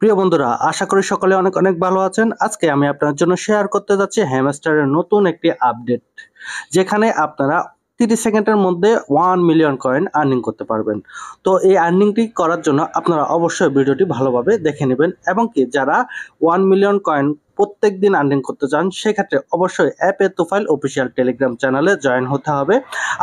প্রিয় বন্ধুরা, আশা করি সকলে অনেক অনেক ভালো আছেন। আজকে আমি আপনার জন্য শেয়ার করতে যাচ্ছি হ্যামস্টারের নতুন একটি আপডেট, যেখানে আপনারা 30 সেকেন্ডের মধ্যে 1 মিলিয়ন কয়েন আর্নিং করতে পারবেন। তো এই আর্নিংটি করার জন্য আপনারা অবশ্যই ভিডিওটি ভালোভাবে দেখে নেবেন, এবং কি যারা 1 মিলিয়ন কয়েন প্রত্যেক দিন আর্নিং করতে চান, সেক্ষেত্রে অবশ্যই অ্যাপে তোফাইল অফিসিয়াল টেলিগ্রাম চ্যানেলে জয়েন হতে হবে।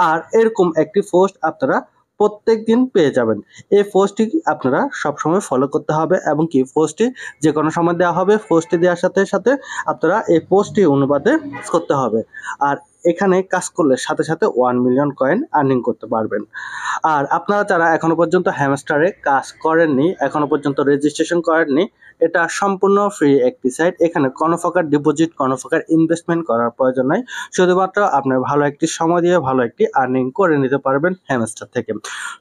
আর এরকম একটি পোস্ট আপনারা প্রত্যেক দিন পেয়ে যাবেন। এই পোস্টটি আপনারা সবসময় ফলো করতে হবে, এবং কি পোস্টটি যে কোনো সময় দেওয়া হবে। পোস্টটি দেওয়ার সাথে সাথে আপনারা এই পোস্টটি অনুবাদে করতে হবে। আর এখানে কাজ করলে সাথে সাথে 1 মিলিয়ন কয়েন আর্নিং করতে পারবেন। আর আপনারা যারা এখনো পর্যন্ত হ্যামস্টারে কাজ করেননি, এখনো পর্যন্ত রেজিস্ট্রেশন করেননি, এটা সম্পূর্ণ ফ্রি একটি সাইট। এখানে কোনো প্রকার ডিপোজিট, কোনো প্রকার ইনভেস্টমেন্ট করার প্রয়োজন নাই। শুধুমাত্র আপনার ভালো একটি সময় দিয়ে ভালো একটি আর্নিং করে নিতে পারবেন হ্যামস্টার থেকে।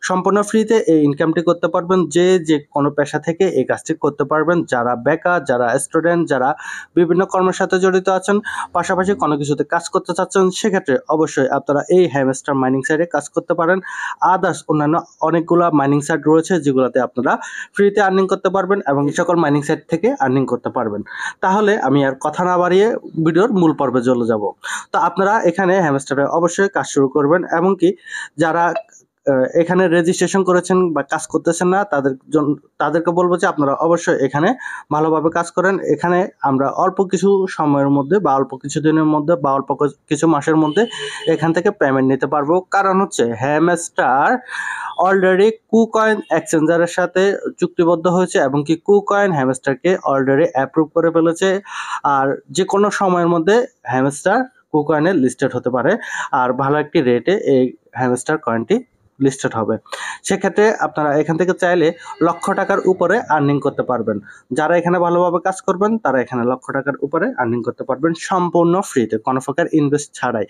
সম্পূর্ণ ফ্রিতে এই ইনকামটি করতে পারবেন। যে কোনো পেশা থেকে এই কাজটি করতে পারবেন। যারা বেকার, যারা স্টুডেন্ট, যারা বিভিন্ন কর্মের সাথে জড়িত আছেন, পাশাপাশি কোনো কিছুতে কাজ করতে চাচ্ছেন, সেক্ষেত্রে অবশ্যই আপনারা এই হ্যামস্টার মাইনিং সাইটে কাজ করতে পারেন। আদার্স অন্যান্য অনেকগুলো মাইনিং সাইট রয়েছে, যেগুলোতে আপনারা ফ্রিতে আর্নিং করতে পারবেন এবং এই সকল মাইনিং সাইট থেকে আর্নিং করতে পারবেন। তাহলে আমি আর কথা না বাড়িয়ে ভিডিওর মূল পর্বে চলে যাব। তো আপনারা এখানে হ্যামস্টারে অবশ্যই কাজ শুরু করবেন, এবং কি যারা এখানে রেজিস্ট্রেশন করেছেন বা কাজ করতেছেন না, তাদেরকে বলবো যে আপনারা অবশ্যই এখানে ভালোভাবে কাজ করেন। এখানে আমরা অল্প কিছু সময়ের মধ্যে বা অল্প কিছু দিনের মধ্যে বা অল্প কিছু মাসের মধ্যে এখান থেকে পেমেন্ট নিতে পারবো। কারণ হচ্ছে হ্যামস্টার অলরেডি কুকয়েন এক্সচেঞ্জারের সাথে চুক্তিবদ্ধ হয়েছে, এবং কি কুকয়েন হ্যামস্টারকে অলরেডি অ্যাপ্রুভ করে ফেলেছে। আর যে কোনো সময়ের মধ্যে হ্যামস্টার কুকয়েনে লিস্টেড হতে পারে, আর ভালো একটি রেটে এই হ্যামস্টার কয়েনটি লিস্টেড হবে। সেক্ষেত্রে আপনারা এখান থেকে চাইলে লক্ষ টাকার উপরে আর্নিং করতে পারবেন। যারা এখানে ভালোভাবে কাজ করবেন, তারা এখানে লক্ষ টাকার উপরে আর্নিং করতে পারবেন সম্পূর্ণ ফ্রিতে, কোনো প্রকার ইনভেস্ট ছাড়াই।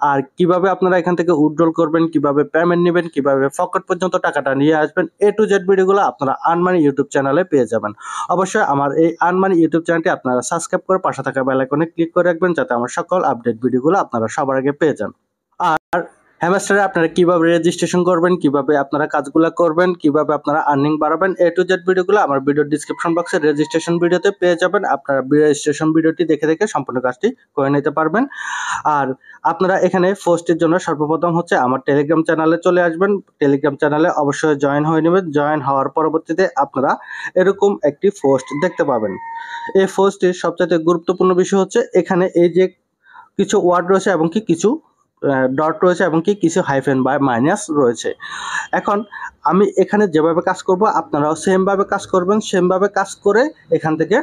আর কিভাবে আপনারা এখান থেকে উইথড্রল করবেন, কিভাবে পেমেন্ট নেবেন, কিভাবে পকেট পর্যন্ত টাকাটা নিয়ে আসবেন, এ টু জেড ভিডিওগুলো আপনারা আর্নমানি ইউটিউব চ্যানেলে পেয়ে যাবেন। অবশ্যই আমার এই আর্নমানি ইউটিউব চ্যানেলটি আপনারা সাবস্ক্রাইব করে পাশে থাকা বেল আইকনে ক্লিক করে রাখবেন, যাতে আমার সকল আপডেট ভিডিওগুলো আপনারা সবার আগে পেয়ে যান। আর হ্যামস্টারে আপনারা কিভাবে রেজিস্ট্রেশন করবেন, কিভাবে আপনারা কাজগুলো করবেন, কিভাবে আপনারা আর্নিং বাড়াবেন, এ টু জেড ভিডিওগুলো আমার ভিডিওর ডিসক্রিপশন বক্সে রেজিস্ট্রেশন ভিডিওতে পেয়ে যাবেন। আপনারা রেজিস্ট্রেশন ভিডিওটি দেখে দেখে সম্পূর্ণ কাজটি করে নিতে পারবেন। আর আপনারা এখানে পোস্টের জন্য সর্বপ্রথম হচ্ছে আমার টেলিগ্রাম চ্যানেলে চলে আসবেন। টেলিগ্রাম চ্যানেলে অবশ্যই জয়েন হয়ে নেবেন। জয়েন হওয়ার পরবর্তীতে আপনারা এরকম একটি পোস্ট দেখতে পাবেন। এই পোস্টের সবচেয়ে গুরুত্বপূর্ণ বিষয় হচ্ছে এখানে এই যে কিছু ওয়ার্ড রয়েছে, এবং কি কিছু ডট রয়েছে, এবং কি কিছু হাইফেন বা মাইনাস রয়েছে। এখন আমি এখানে যেভাবে কাজ করব, আপনারাও সেমভাবে কাজ করবেন। সেমভাবে কাজ করে এখান থেকে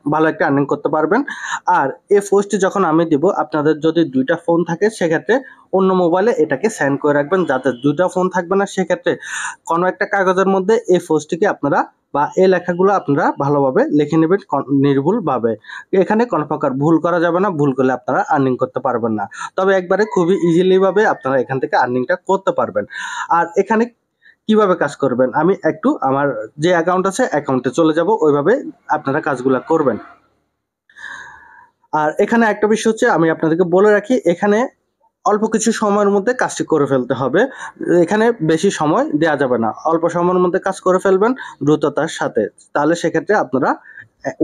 ভালো একটা আর্নিং করতে পারবেন। আর এই পোস্টটি যখন আমি দিব, আপনাদের যদি দুইটা ফোন থাকে, সেক্ষেত্রে অন্য মোবাইলে এটাকে সেন্ড করে রাখবেন। যাতে দুইটা ফোন থাকবে না, সেক্ষেত্রে কোনো একটা কাগজের মধ্যে এই পোস্টটিকে আপনারা বা এই লেখাগুলো আপনারা ভালোভাবে লিখে নেবেন নির্ভুলভাবে। এখানে কোনো প্রকার ভুল করা যাবে না, ভুল করলে আপনারা আর্নিং করতে পারবেন না। তবে একবারে খুবই ইজিলি ভাবে আপনারা এখান থেকে আর্নিংটা করতে পারবেন। আর এখানে কিভাবে কাজ করবেন, আমি একটু আমার যে অ্যাকাউন্ট আছে অ্যাকাউন্টে চলে যাব, ওইভাবে আপনারা কাজগুলো করবেন। আর এখানে একটা বিষয় হচ্ছে, আমি আপনাদেরকে বলে রাখি, এখানে অল্প কিছু সময়ের মধ্যে কাজটি করে ফেলতে হবে। এখানে বেশি সময় দেওয়া যাবে না, অল্প সময়ের মধ্যে কাজ করে ফেলবেন দ্রুততার সাথে। তাহলে সেক্ষেত্রে আপনারা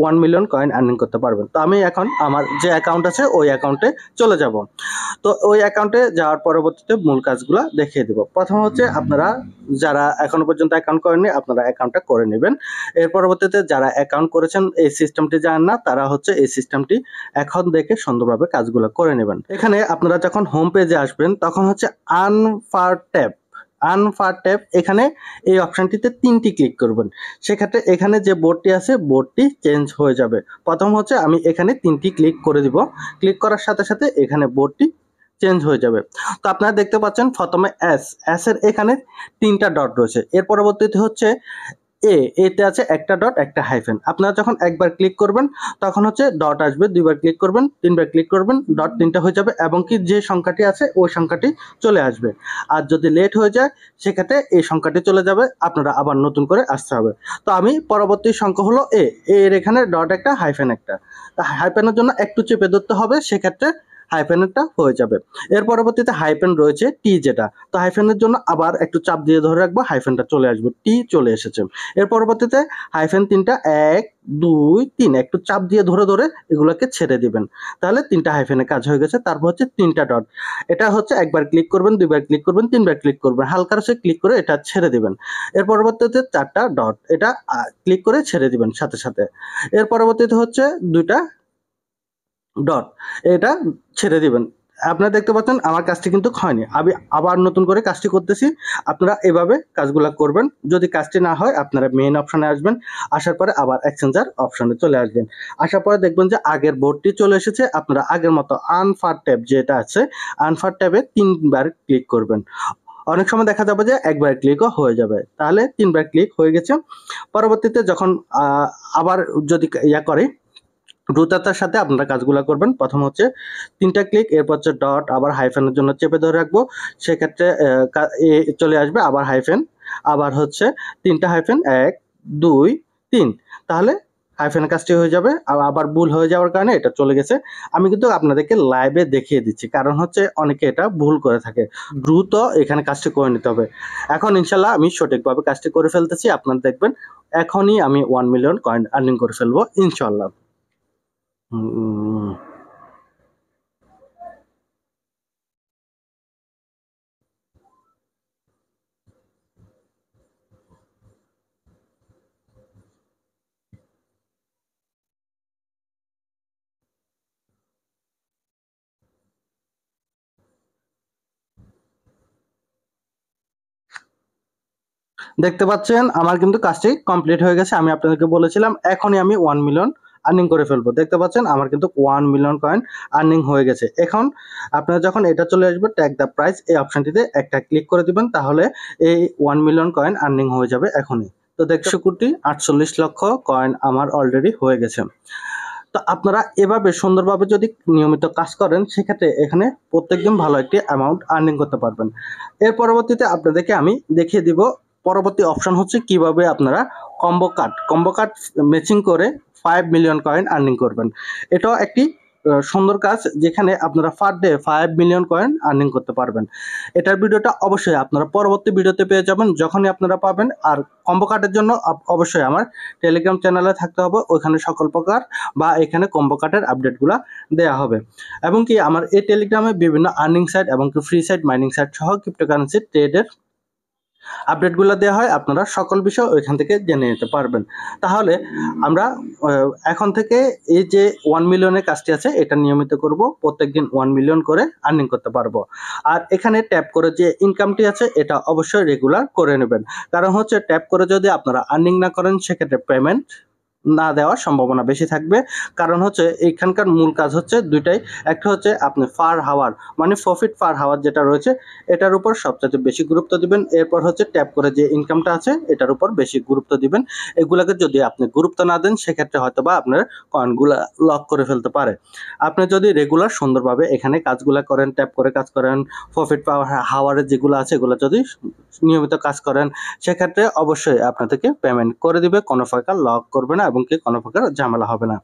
1 মিলিয়ন কয়েন আর্নিং করতে পারবেন। তো আমি এখন আমার যে অ্যাকাউন্ট আছে ওই অ্যাকাউন্টে চলে যাব। তো ওই অ্যাকাউন্টে যাওয়ার পরবর্তীতে মূল কাজগুলো দেখিয়ে দেব। প্রথম হচ্ছে আপনারা যারা এখনো পর্যন্ত অ্যাকাউন্ট করেননি, আপনারা অ্যাকাউন্টটা করে নেবেন। এর পরবর্তীতে যারা অ্যাকাউন্ট করেছেন, এই সিস্টেমটি জানেন না, তারা হচ্ছে এই সিস্টেমটি এখন দেখে সুন্দরভাবে কাজগুলো করে নেবেন। এখানে আপনারা যখন হোম পেজে আসবেন, তখন হচ্ছে আনফার ট্যাব, এখানে এই অপশনটিতে 3টি ক্লিক করবেন। সেক্ষেত্রে এখানে যে বোর্ডটি আছে, বোর্ডটি চেঞ্জ হয়ে যাবে। প্রথম হচ্ছে আমি এখানে 3টি ক্লিক করে দিব। ক্লিক করার সাথে সাথে এখানে বোর্ডটি চেঞ্জ হয়ে যাবে। তো আপনারা দেখতে পাচ্ছেন প্রথমে এস এর এখানে 3টা ডট রয়েছে। এর পরবর্তীতে হচ্ছে এতে আছে একটা ডট একটা হাইফেন। আপনারা যখন একবার ক্লিক করবেন, তখন হচ্ছে ডট আসবে, দুইবার ক্লিক করবেন, তিনবার ক্লিক করবেন, ডট 3টা হয়ে যাবে, এবং কি যে সংখ্যাটি আছে ওই সংখ্যাটি চলে আসবে। আর যদি লেট হয়ে যায়, সেক্ষেত্রে এই সংখ্যাটি চলে যাবে, আপনারা আবার নতুন করে আসতে হবে। তো আমি পরবর্তী সংখ্যা হলো এর এখানে ডট একটা হাইফেন একটা, হাইফেনের জন্য একটু চেপে ধরতে হবে। সেক্ষেত্রে হাইফেনেরটা হয়ে যাবে। এর পরবর্তীতে হাইফেন রয়েছে টি যেটা, তো হাইফেনের জন্য আবার একটু চাপ দিয়ে ধরে রাখবো, হাইফেনটা চলে আসবে, টি চলে এসেছে। এর পরবর্তীতে হাইফেন তিনটা 1 2 3 একটু চাপ দিয়ে ধরে ধরে এগুলোকে ছেড়ে দিবেন, তাহলে তিনটা হাইফেনের কাজ হয়ে গেছে। তারপর হচ্ছে তিনটা ডট, এটা হচ্ছে একবার ক্লিক করবেন, দুইবার ক্লিক করবেন, তিনবার ক্লিক করবেন, হালকা সে ক্লিক করে এটা ছেড়ে দিবেন। এর পরবর্তীতে চারটা ডট, এটা ক্লিক করে ছেড়ে দিবেন সাথে সাথে। এর পরবর্তীতে হচ্ছে দুইটা ডট, এটা ছেড়ে দিবেন। আপনারা দেখতে পাচ্ছেন আমার কাজটি কিন্তু হয়নি, আমি আবার নতুন করে কাজটি করতেছি। আপনারা এভাবে কাজগুলা করবেন। যদি কাজটি না হয় আপনারা মেইন অপশনে আসবেন, আসার পরে আবার এক্সচেঞ্জার অপশনে চলে আসবেন। আসার পরে দেখবেন যে আগের বোর্ডটি চলে এসেছে। আপনারা আগের মতো আনফার ট্যাব যেটা আছে, আনফার ট্যাবে 3বার ক্লিক করবেন। অনেক সময় দেখা যাবে যে একবার ক্লিকও হয়ে যাবে, তাহলে 3বার ক্লিক হয়ে গেছে। পরবর্তীতে যখন আবার যদি করে দ্রুততার সাথে আপনারা কাজগুলো করবেন। প্রথম হচ্ছে 3টা ক্লিক, এরপর হচ্ছে ডট, আবার হাইফেনের জন্য চেপে ধরে রাখবো, সেক্ষেত্রে চলে আসবে আবার হাইফেন, আবার হচ্ছে 3টা হাইফেন 1 2 3, তাহলে হাইফেনের কাজটি হয়ে যাবে। আবার ভুল হয়ে যাওয়ার কারণে এটা চলে গেছে। আমি কিন্তু আপনাদেরকে লাইভে দেখিয়ে দিচ্ছি, কারণ হচ্ছে অনেকে এটা ভুল করে থাকে। দ্রুত এখানে কাজটি করে নিতে হবে। এখন ইনশাল্লাহ আমি সঠিকভাবে কাজটি করে ফেলতেছি, আপনারা দেখবেন এখনই আমি 1 মিলিয়ন কয়েন আর্নিং করে ফেলবো ইনশাল্লাহ। দেখতে পাচ্ছেন আমার কিন্তু কাজটি কমপ্লিট হয়ে গেছে। আমি আপনাদেরকে বলেছিলাম এখনই আমি 1 মিলিয়ন আর্নিং করে ফেলবো। দেখতে পাচ্ছেন আমার কিন্তু 1 মিলিয়ন কয়েন আর্নিং হয়ে গেছে। এখন আপনারা যখন এটা চলে আসবে ট্যাগ দ্য প্রাইস এই অপশনটিতে একটা ক্লিক করে দিবেন, তাহলে এই 1 মিলিয়ন কয়েন আর্নিং হয়ে যাবে এখনই। তো 150 কোটি 48 লক্ষ কয়েন আমার অলরেডি হয়ে গেছে। তো আপনারা এভাবে সুন্দরভাবে যদি নিয়মিত কাজ করেন, সেক্ষেত্রে এখানে প্রত্যেকদিন ভালো একটি অ্যামাউন্ট আর্নিং করতে পারবেন। এর পরবর্তীতে আপনাদেরকে আমি দেখিয়ে দিব পরবর্তী অপশন হচ্ছে কিভাবে আপনারা কম্বো কার্ড ম্যাচিং করে 5 মিলিয়ন কয়েন আর্নিং করবেন। এটাও একটি সুন্দর কাজ, যেখানে আপনারা per day 5 million coin earning করতে পারবেন। এটার ভিডিওটা অবশ্যই আপনারা পরবর্তী ভিডিওতে পেয়ে যাবেন যখনই আপনারা পাবেন। আর কম্বো কার্ডের জন্য অবশ্যই আমার টেলিগ্রাম চ্যানেলে থাকতে হবে, ওইখানে সকল প্রকার বা এখানে কম্বো কার্ডের আপডেটগুলো দেওয়া হবে। এবং কি আমার এই টেলিগ্রামে বিভিন্ন আর্নিং সাইট এবং ফ্রি সাইট, মাইনিং সাইট সহ ক্রিপ্টোকারেন্সি ট্রেডের আপডেটগুলো দেওয়া হয়, আপনারা সকল বিষয় ওইখান থেকে জেনে নিতে পারবেন। তাহলে আমরা এখন থেকে এই যে 1 মিলিয়নের কাজটি আছে এটা নিয়মিত করব, প্রত্যেকদিন 1 মিলিয়ন করে আর্নিং করতে পারবো। আর এখানে ট্যাপ করে যে ইনকামটি আছে এটা অবশ্যই রেগুলার করে নেবেন, কারণ হচ্ছে ট্যাপ করে যদি আপনারা আর্নিং না করেন সেক্ষেত্রে পেমেন্ট না দেওয়ার সম্ভাবনা বেশি থাকবে। কারণ হচ্ছে এখানকার মূল কাজ হচ্ছে দুইটাই, একটা হচ্ছে আপনি পার হাওয়ার মানে প্রফিট পার হাওয়ার যেটা রয়েছে এটার উপর সবচেয়ে বেশি গুরুত্ব দিবেন। এরপর হচ্ছে ট্যাপ করে যে ইনকামটা আছে এটার উপর বেশি গুরুত্ব দিবেন। এগুলাকে যদি আপনি গুরুত্ব না দেন সেক্ষেত্রে হয়তো বা আপনার কয়েনগুলা লক করে ফেলতে পারে। আপনি যদি রেগুলার সুন্দরভাবে এখানে কাজগুলা করেন, ট্যাপ করে কাজ করেন, প্রফিট পাওয়ার হাওয়ারের যেগুলো আছে এগুলো যদি নিয়মিত কাজ করেন, সেক্ষেত্রে অবশ্যই আপনাদেরকে পেমেন্ট করে দিবে, কোনো প্রকার লক করবে না এবং কি কোনো প্রকার ঝামেলা হবে না।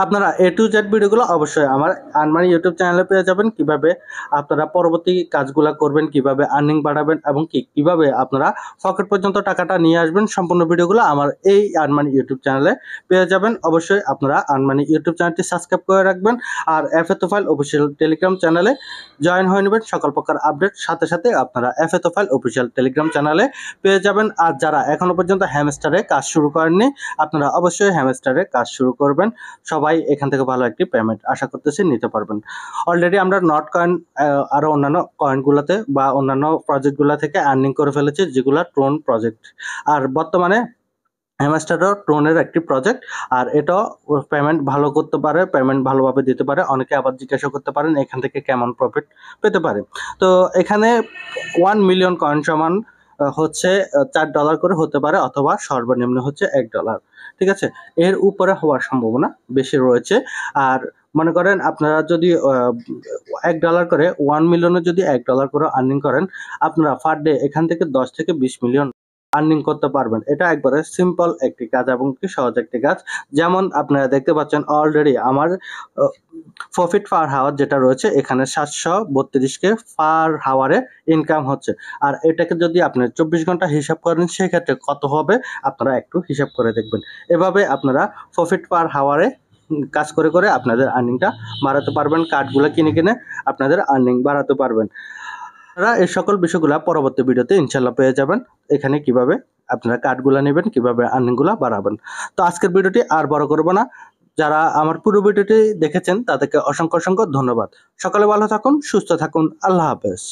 আপনারা A to Z ভিডিওগুলো অবশ্যই আমার আনমানি ইউটিউব চ্যানেলে পেয়ে যাবেন। কিভাবে আপনারা পরবর্তী কাজগুলো করবেন, কিভাবে আর্নিং বাড়াবেন এবং কিভাবে আপনারা পকেট পর্যন্ত টাকাটা নিয়ে আসবেন, সম্পূর্ণ ভিডিওগুলো আমার এই আনমানি ইউটিউব চ্যানেলে পেয়ে যাবেন। অবশ্যই আপনারা আনমানি ইউটিউব চ্যানেলটি সাবস্ক্রাইব করে রাখবেন আর FATOFILE অফিসিয়াল টেলিগ্রাম চ্যানেলে জয়েন হয়ে নেবেন। সকল প্রকার আপডেট সাথে সাথে আপনারা FATOFILE অফিসিয়াল টেলিগ্রাম চ্যানেলে পেয়ে যাবেন। আর যারা এখনো পর্যন্ত হ্যামস্টারে কাজ শুরু করেননি, আপনারা অবশ্যই হ্যামস্টারে কাজ শুরু করবেন। সবাই এখান থেকে ভালো একটি পেমেন্ট আশা করতেছি নিতে পারবেন। অলরেডি আমরা নট কয়েন আরো অন্যান্য কয়েনগুলোতে বা অন্যান্য প্রজেক্টগুলো থেকে আর্নিং করে ফেলেছি, যেগুলো ট্রোন প্রজেক্ট। আর বর্তমানে হ্যামস্টারও ট্রোনের একটি প্রজেক্ট, আর এটাও পেমেন্ট ভালো করতে পারে, পেমেন্ট ভালোভাবে দিতে পারে। অনেকে আবার জিজ্ঞাসা করতে পারেন এখান থেকে কেমন প্রফিট পেতে পারে। তো এখানে 1 মিলিয়ন কয়েন সমান হচ্ছে $4 করে হতে পারে, অথবা সর্বনিম্ন হচ্ছে $1। ঠিক আছে, এর উপরে হওয়ার সম্ভাবনা বেশি রয়েছে। আর মনে করেন আপনারা যদি $1 করে 1 মিলিয়নে যদি $1 করে আর্নিং করেন, আপনারা পার ডে এখান থেকে 10 থেকে 20 মিলিয়ন আর্নিং করতে পারবেন। এটা একবারে সিম্পল একটি কাজ এবং কি সহজ একটি কাজ। যেমন আপনারা দেখতে পাচ্ছেন অলরেডি আমার প্রফিট পার হাওয়ার যেটা রয়েছে এখানে 732 কে পার হাওয়ারে ইনকাম হচ্ছে। আর এটাকে যদি আপনি 24 ঘন্টা হিসাব করেন সেক্ষেত্রে কত হবে আপনারা একটু হিসাব করে দেখবেন। এভাবে আপনারা প্রফিট পার হাওয়ারে কাজ করে করে আপনাদের আর্নিংটা বাড়াতে পারবেন। কার্ডগুলো কিনে আপনাদের আর্নিং বাড়াতে পারবেন। আপনারা এই সকল বিষয়গুলো পরবর্তী ভিডিওতে ইনশাল্লাহ পেয়ে যাবেন। এখানে কিভাবে আপনারা কার্ডগুলো নেবেন, কিভাবে আর্নিংগুলো বাড়াবেন। তো আজকের ভিডিওটি আর বড় করব না। যারা আমার পুরো ভিডিওটি দেখেছেন তাদেরকে অসংখ্য ধন্যবাদ। সকলে ভালো থাকুন, সুস্থ থাকুন। আল্লাহ হাফেজ।